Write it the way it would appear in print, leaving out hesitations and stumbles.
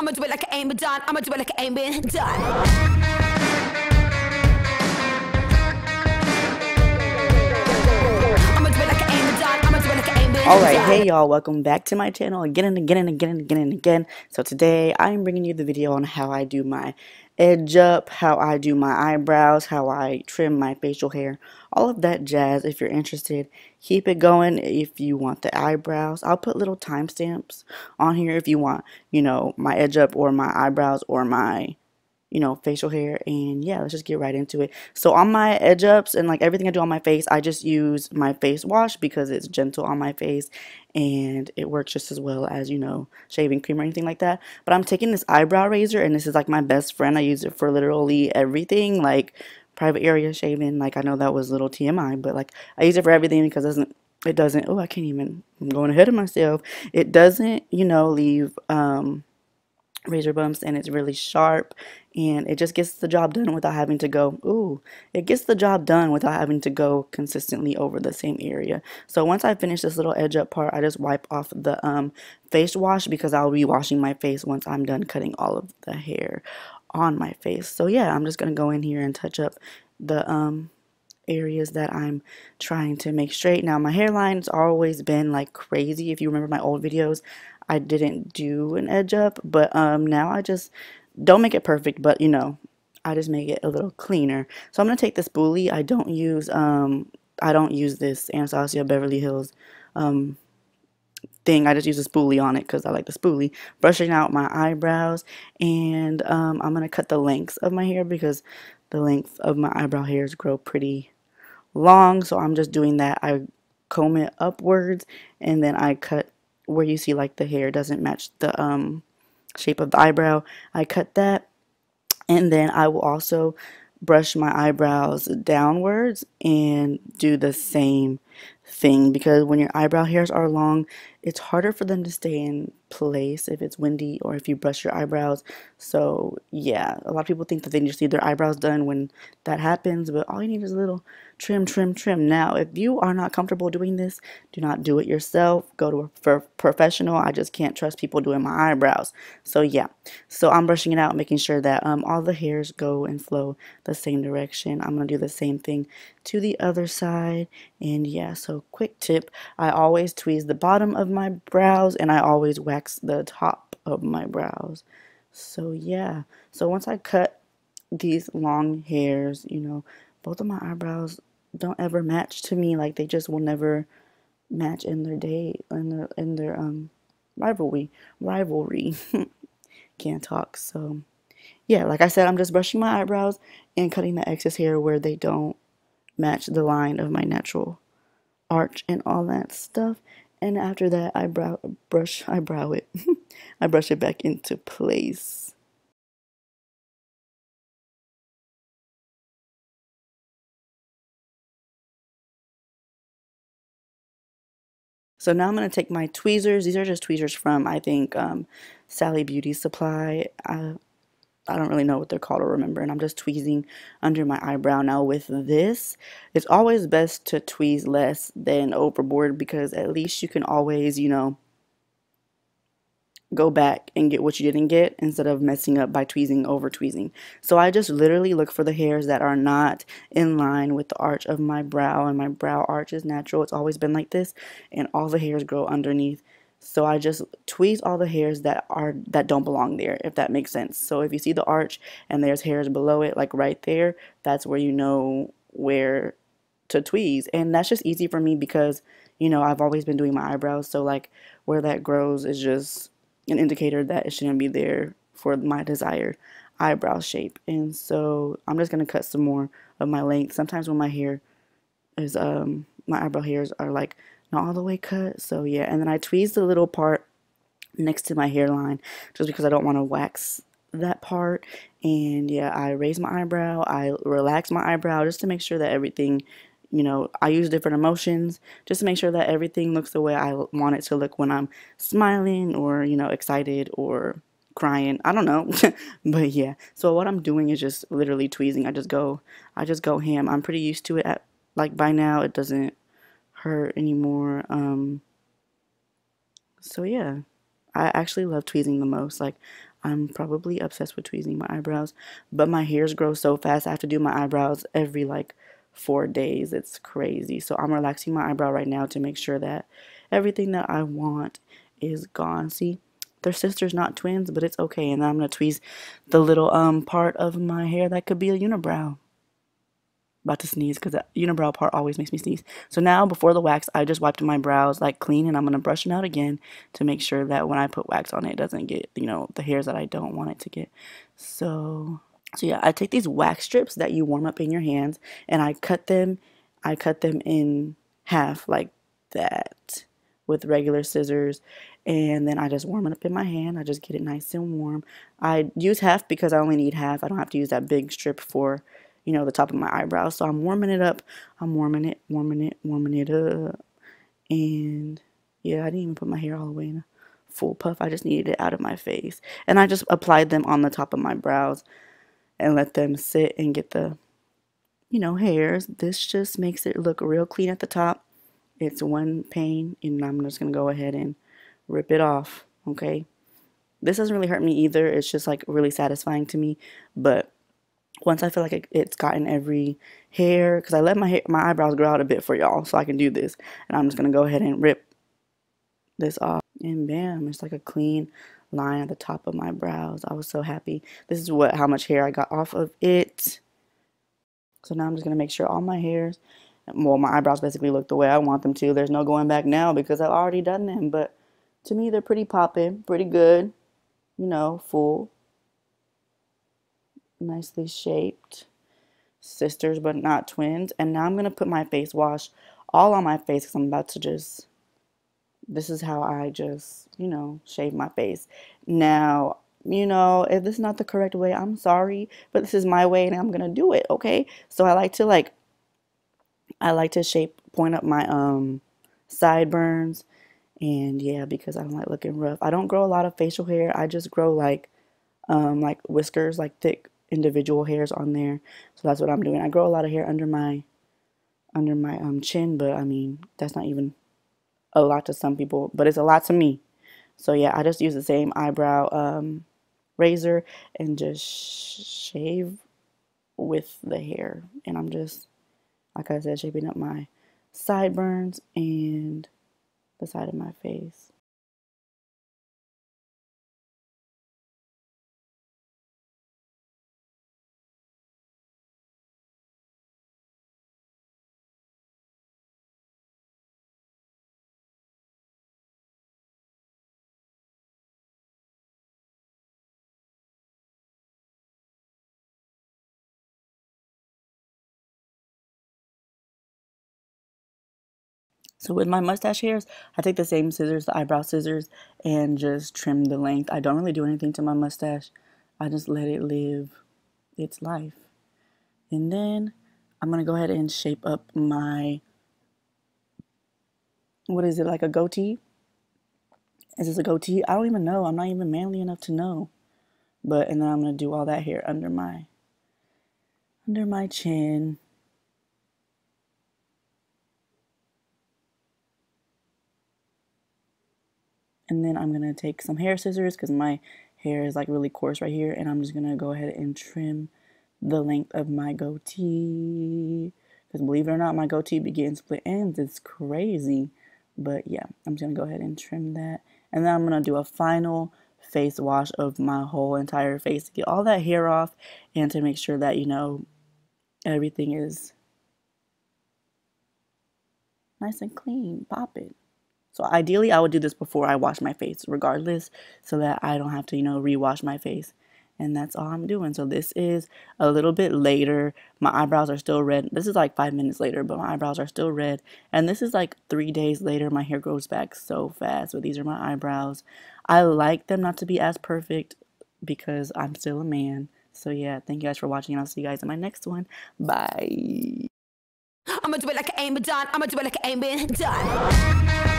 I'ma do it like I ain't been done. I'ma do it like I ain't been done. Alright, hey y'all, welcome back to my channel again and again and again and again and again. So today I'm bringing you the video on how I do my edge up, how I do my eyebrows, how I trim my facial hair, all of that jazz. If you're interested, keep it going. If you want the eyebrows, I'll put little timestamps on here if you want, you know, my edge up or my eyebrows or my facial hair. And yeah, let's just get right into it. So on my edge ups and like everything I do on my face, I just use my face wash because it's gentle on my face and it works just as well as, shaving cream or anything like that. But I'm taking this eyebrow razor, and this is like my best friend. I use it for literally everything, like private area shaving. Like, I know that was a little TMI, but like I use it for everything because it doesn't, oh, I can't even, I'm going ahead of myself. It doesn't, leave razor bumps, and it's really sharp, and it just gets the job done without having to go, it gets the job done without having to go consistently over the same area. So once I finish this little edge up part, I just wipe off the face wash because I'll be washing my face once I'm done cutting all of the hair on my face. So yeah, I'm just gonna go in here and touch up the areas that I'm trying to make straight. Now my hairline's always been like crazy. If you remember my old videos, I didn't do an edge up, but now I just don't make it perfect, but I just make it a little cleaner. So I'm gonna take the spoolie. I don't use this Anastasia Beverly Hills thing. I just use a spoolie on it because I like the spoolie. Brushing out my eyebrows, and I'm gonna cut the lengths of my hair because the length of my eyebrow hairs grow pretty long, so I'm just doing that. I comb it upwards, and then I cut where you see like the hair doesn't match the shape of the eyebrow. I cut that, and then I will also brush my eyebrows downwards and do the same thing, because when your eyebrow hairs are long, it's harder for them to stay in place if it's windy or if you brush your eyebrows. So yeah, a lot of people think that they just need their eyebrows done when that happens, but all you need is a little trim, trim, trim. Now, if you are not comfortable doing this, do not do it yourself. Go to a professional. I just can't trust people doing my eyebrows. So yeah, so I'm brushing it out, making sure that all the hairs go and flow the same direction. I'm gonna do the same thing to the other side. And yeah, so quick tip, I always tweeze the bottom of my brows, and I always wax the top of my brows. So yeah, so once I cut these long hairs, both of my eyebrows don't ever match to me. Like, they just will never match in their rivalry. Can't talk. So yeah, like I said, I'm just brushing my eyebrows and cutting the excess hair where they don't match the line of my natural arch and all that stuff. And after that, I brush it. I brush it back into place. So now I'm going to take my tweezers. These are just tweezers from, I think, Sally Beauty Supply. I don't really know what they're called or remember, and I'm just tweezing under my eyebrow. Now with this, it's always best to tweeze less than overboard, because at least you can always, go back and get what you didn't get instead of messing up by over tweezing. So I just literally look for the hairs that are not in line with the arch of my brow, and my brow arch is natural. It's always been like this, and all the hairs grow underneath. So I just tweeze all the hairs that don't belong there, if that makes sense. So if you see the arch and there's hairs below it, like right there, that's where you know where to tweeze. And that's just easy for me because, I've always been doing my eyebrows. So like where that grows is just an indicator that it shouldn't be there for my desired eyebrow shape. And so I'm just going to cut some more of my length. Sometimes when my hair is, my eyebrow hairs are like not all the way cut. So yeah, and then I tweeze the little part next to my hairline just because I don't want to wax that part. And yeah, I raise my eyebrow, I relax my eyebrow just to make sure that everything, I use different emotions just to make sure that everything looks the way I want it to look when I'm smiling or, excited or crying. I don't know. But yeah, so what I'm doing is just literally tweezing. I just go ham. I'm pretty used to it like by now. It doesn't hurt anymore. So yeah, I actually love tweezing the most. Like, I'm probably obsessed with tweezing my eyebrows, but my hairs grow so fast. I have to do my eyebrows every like 4 days. It's crazy. So I'm relaxing my eyebrow right now to make sure that everything that I want is gone. See, they're sisters, not twins, but it's okay. And then I'm gonna tweeze the little part of my hair that could be a unibrow. About to sneeze because the unibrow part always makes me sneeze. So now before the wax, I just wiped my brows like clean, and I'm gonna brush them out again to make sure that when I put wax on it doesn't get, you know, the hairs that I don't want it to get. So yeah, I take these wax strips that you warm up in your hands, and I cut them in half like that with regular scissors, and then I just warm it up in my hand. I just get it nice and warm. I use half because I only need half. I don't have to use that big strip for, you know, the top of my eyebrows. So I'm warming it up. I'm warming it up. And yeah, I didn't even put my hair all the way in a full puff. I just needed it out of my face. And I just applied them on the top of my brows and let them sit and get the, you know, hairs. This just makes it look real clean at the top. It's one pane, and I'm just going to go ahead and rip it off, okay? This doesn't really hurt me either. It's just like really satisfying to me, but once I feel like it's gotten every hair, because I let my eyebrows grow out a bit for y'all so I can do this, and I'm just going to go ahead and rip this off, and bam, it's like a clean line at the top of my brows. I was so happy. This is how much hair I got off of it. So now I'm just going to make sure all my hairs, well, my eyebrows basically look the way I want them to. There's no going back now because I've already done them, but to me they're pretty popping, pretty good, you know, full, nicely shaped, sisters but not twins. And now I'm going to put my face wash all on my face because I'm about to just, this is how I just, you know, shave my face. Now, you know, if this is not the correct way, I'm sorry, but this is my way and I'm going to do it, okay? So I like to point up my sideburns, and yeah, because I don't like looking rough. I don't grow a lot of facial hair. I just grow like whiskers, like thick individual hairs on there. So that's what I'm doing. I grow a lot of hair under my chin, but I mean, that's not even a lot to some people, but it's a lot to me. So yeah, I just use the same eyebrow razor and just shave with the hair, and I'm just, like I said, shaping up my sideburns and the side of my face. So with my mustache hairs, I take the same scissors, the eyebrow scissors, and just trim the length. I don't really do anything to my mustache. I just let it live its life. And then I'm going to go ahead and shape up my, what is it, like a goatee? Is this a goatee? I don't even know. I'm not even manly enough to know. But, and then I'm going to do all that hair under my chin. And then I'm going to take some hair scissors because my hair is like really coarse right here. And I'm just going to go ahead and trim the length of my goatee. Because believe it or not, my goatee be getting split ends. It's crazy. But yeah, I'm just going to go ahead and trim that. And then I'm going to do a final face wash of my whole entire face to get all that hair off and to make sure that, you know, everything is nice and clean, popping. So ideally, I would do this before I wash my face, regardless, so that I don't have to, you know, rewash my face. And that's all I'm doing. So this is a little bit later. My eyebrows are still red. This is like 5 minutes later, but my eyebrows are still red. And this is like 3 days later. My hair grows back so fast. But these are my eyebrows. I like them not to be as perfect because I'm still a man. So yeah, thank you guys for watching, and I'll see you guys in my next one. Bye. I'ma do it like I ain't been done. I'ma do it like I ain't been done.